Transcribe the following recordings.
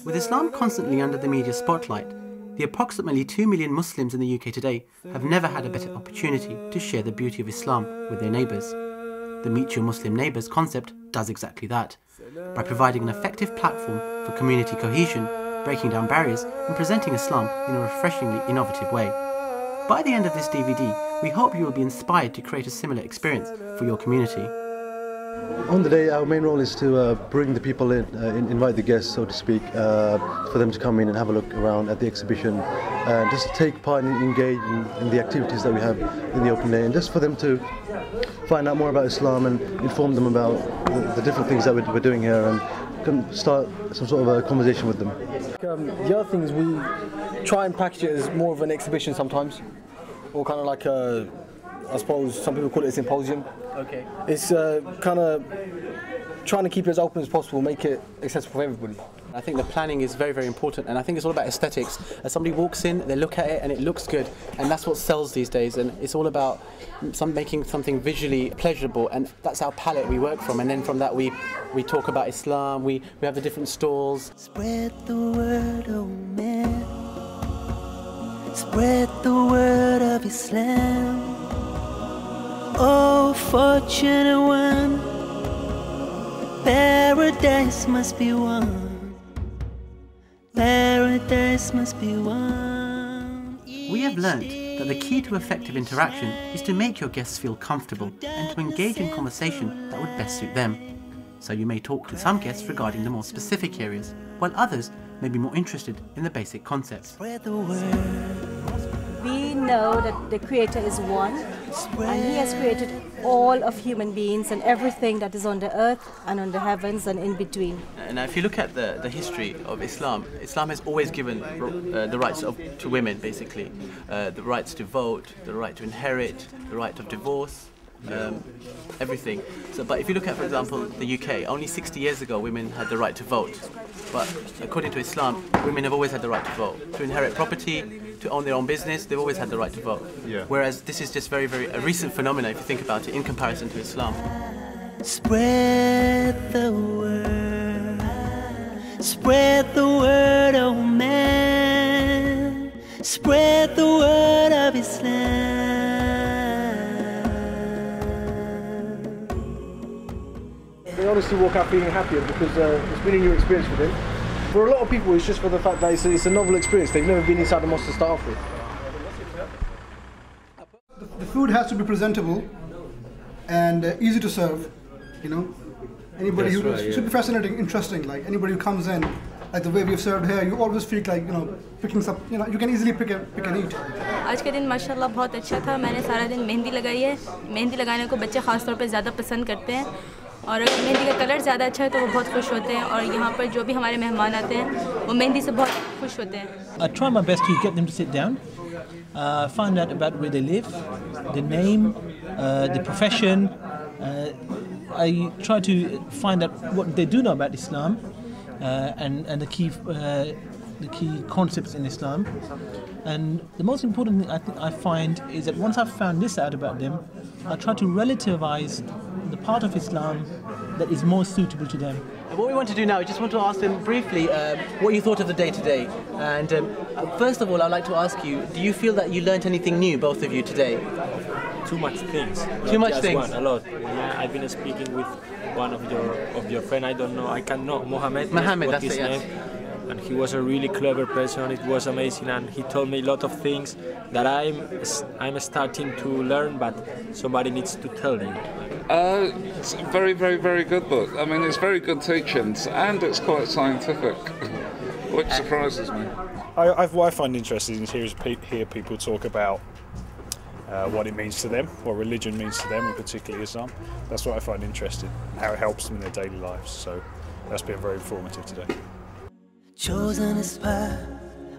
With Islam constantly under the media spotlight, the approximately 2 million Muslims in the UK today have never had a better opportunity to share the beauty of Islam with their neighbours. The Meet Your Muslim Neighbours concept does exactly that, by providing an effective platform for community cohesion, breaking down barriers and presenting Islam in a refreshingly innovative way. By the end of this DVD, we hope you will be inspired to create a similar experience for your community. On the day, our main role is to bring the people in, invite the guests, so to speak, for them to come in and have a look around at the exhibition, just take part and engage in the activities that we have in the open day, and just for them to find out more about Islam and inform them about the different things that we're doing here, and can start some sort of a conversation with them. The other thing is we try and package it as more of an exhibition sometimes, or kind of like a, I suppose some people call it a symposium. Okay. It's kind of trying to keep it as open as possible, make it accessible for everybody. I think the planning is very, very important, and I think it's all about aesthetics. As somebody walks in, they look at it and it looks good, and that's what sells these days, and it's all about making something visually pleasurable, and that's our palette we work from, and then from that we talk about Islam, we have the different stalls. Spread the word, oh man. Spread the word of Islam. Oh, fortunate one, paradise must be won. Paradise must be won. We have learnt that the key to effective interaction is to make your guests feel comfortable and to engage in conversation that would best suit them. So you may talk with some guests regarding the more specific areas, while others may be more interested in the basic concepts. Spread the word. We know that the Creator is one, and He has created all of human beings and everything that is on the earth and on the heavens and in between. Now, if you look at the history of Islam, Islam has always given the rights to women, basically. The rights to vote, the right to inherit, the right of divorce, everything. So, but if you look at, for example, the UK, only 60 years ago women had the right to vote. But according to Islam, women have always had the right to vote. To inherit property, to own their own business, they've always had the right to vote. Yeah. Whereas this is just very, very a recent phenomenon if you think about it in comparison to Islam. Spread the word. Spread the word, oh man. Spread the word of Islam. They honestly walk out feeling happier because it's been a new experience for them. For a lot of people, it's just for the fact that it's a novel experience. They've never been inside the mosque to start off with. The food has to be presentable and easy to serve, you know. Anybody who should be fascinating, interesting. Like anybody who comes in, like the way we've served here, you always feel like, you know, picking up, you know, you can easily pick and eat. आज का दिन माशाल्लाह बहुत अच्छा था. मैंने सारा दिन मेहंदी लगाई है. मेहंदी लगाने को बच्चे खास तौर पे ज़्यादा पसंद करते हैं. और अगर मेहंदी का कलर ज़्यादा अच्छा है तो वो बहुत खुश होते हैं. और यहाँ पर जो भी हमारे मेहमान आते हैं वो मेहंदी से बहुत खुश होते हैं. I try my best to get them to sit down, find out about where they live, the name, the profession. I try to find out what they do know about Islam and the key concepts in Islam. And the most important thing I find is that once I've found this out about them, I try to relativize the part of Islam that is more suitable to them. What we want to do now is just want to ask them briefly what you thought of the day today. And first of all, I'd like to ask you, do you feel that you learnt anything new, both of you, today? Too much things. Too much things? One, a lot. Yeah, I've been speaking with one of your friend, I don't know, I can't know, Mohammed, that's his name. And he was a really clever person. It was amazing, and he told me a lot of things that I'm starting to learn, but somebody needs to tell you. It's a very, very, very good book. I mean, it's very good teachings, and it's quite scientific, which surprises me. What I find interesting is hear people talk about what it means to them, what religion means to them, and particularly Islam. That's what I find interesting, how it helps them in their daily lives. So that's been very informative today. Chosen as part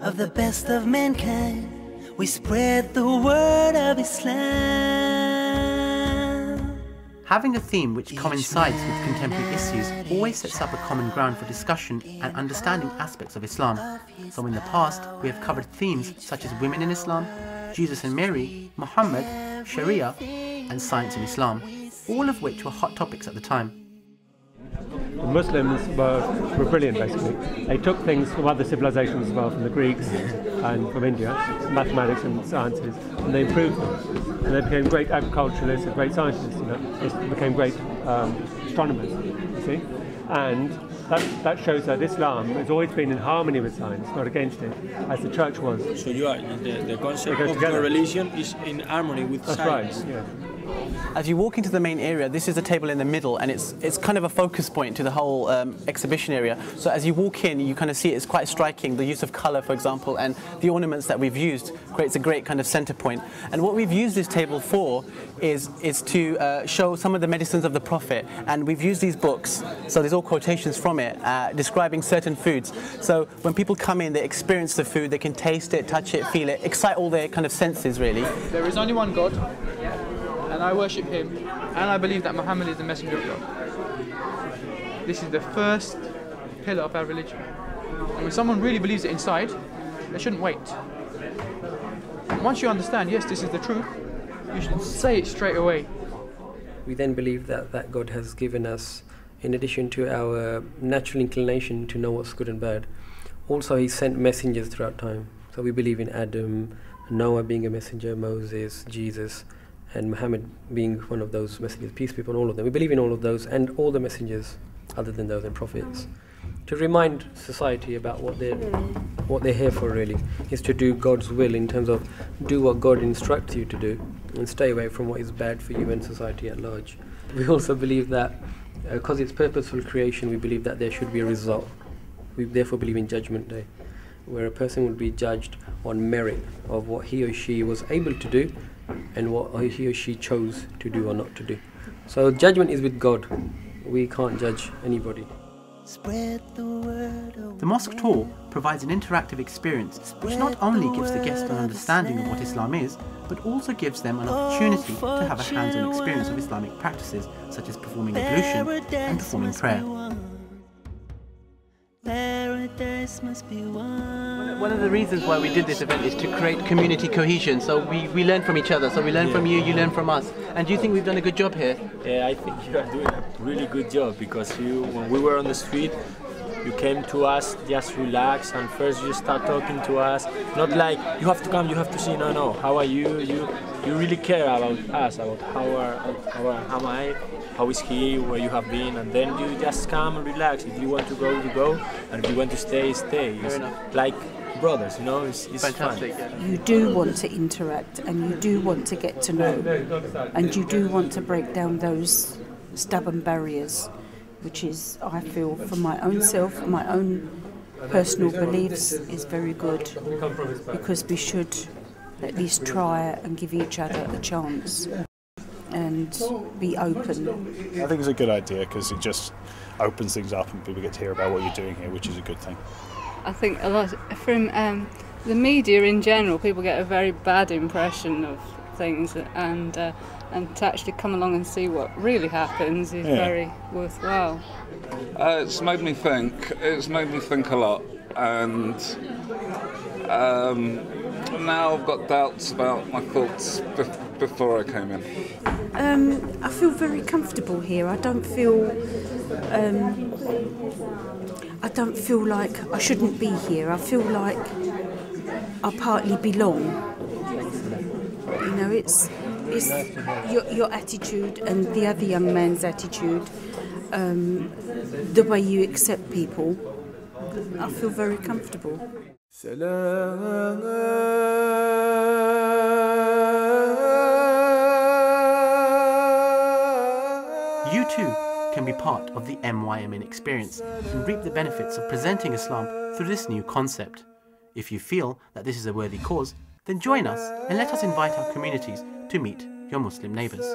of the best of mankind, we spread the word of Islam. Having a theme which coincides with contemporary issues always sets up a common ground for discussion and understanding aspects of Islam. So in the past, we have covered themes such as women in Islam, Jesus and Mary, Muhammad, Sharia, and science in Islam, all of which were hot topics at the time. The Muslims were brilliant, basically. They took things from other civilizations as well, from the Greeks and from India, mathematics and sciences, and they improved them. And they became great agriculturalists and great scientists, you know. They became great astronomers, you see. And that shows that Islam has always been in harmony with science, not against it, as the church was. So you are, the concept of your religion is in harmony with science. That's right, yeah. As you walk into the main area, this is the table in the middle, and it's kind of a focus point to the whole exhibition area. So as you walk in, you kind of see it's quite striking. The use of colour, for example, and the ornaments that we've used creates a great kind of centre point. And what we've used this table for is to show some of the medicines of the Prophet. And we've used these books, so there's all quotations from it, describing certain foods. So when people come in, they experience the food, they can taste it, touch it, feel it, excite all their kind of senses, really. There is only one God, and I worship him, and I believe that Muhammad is the messenger of God. This is the first pillar of our religion. And when someone really believes it inside, they shouldn't wait. And once you understand, yes, this is the truth, you should say it straight away. We then believe that God has given us, in addition to our natural inclination to know what's good and bad, also he sent messengers throughout time. So we believe in Adam, Noah being a messenger, Moses, Jesus, and Muhammad being one of those messengers, peace be upon all of them. We believe in all of those and all the messengers other than those and prophets. To remind society about what they're here for, really, is to do God's will in terms of do what God instructs you to do and stay away from what is bad for you and society at large. We also believe that because it's purposeful creation, we believe that there should be a result. We therefore believe in Judgment Day, where a person will be judged on merit of what he or she was able to do and what he or she chose to do or not to do. So judgment is with God. We can't judge anybody. The mosque tour provides an interactive experience which not only gives the guest an understanding of what Islam is, but also gives them an opportunity to have a hands-on experience of Islamic practices such as performing ablution and performing prayer. One of the reasons why we did this event is to create community cohesion, so we learn from each other, so we learn from you, you learn from us. And do you think we've done a good job here? Yeah, I think you are doing a really good job, because when we were on the street, you came to us, just relax, and first you start talking to us, not like you have to come, you have to see, no, how are you? You really care about us, about how am I, how is he, where you have been, and then you just come and relax. If you want to go, you go, and if you want to stay, stay. It's like brothers, you know, it's fantastic. Fun. You do want to interact, and you do want to get to know, and you do want to break down those stubborn barriers, which is, I feel, for my own self, my own personal beliefs, is very good, because we should at least try and give each other a chance and be open. I think it's a good idea because it just opens things up and people get to hear about what you're doing here, which is a good thing. I think a lot from the media in general, people get a very bad impression of things, and to actually come along and see what really happens is very worthwhile. It's made me think. It's made me think a lot, and now I've got doubts about my thoughts before I came in. I feel very comfortable here. I don't feel like I shouldn't be here. I feel like I partly belong. You know, it's your attitude and the other young man's attitude, the way you accept people. I feel very comfortable. You too can be part of the MYMN experience and reap the benefits of presenting Islam through this new concept. If you feel that this is a worthy cause, then join us and let us invite our communities to meet your Muslim neighbours.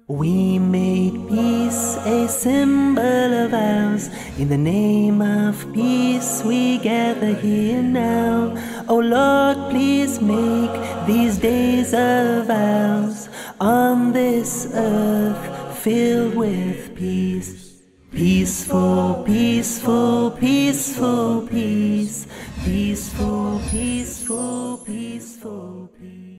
We made peace a symbol of ours. In the name of peace we gather here now. Oh Lord, please make these days of ours on this earth filled with peace. Peaceful, peaceful, peaceful peace. Peaceful, peaceful, peaceful peace.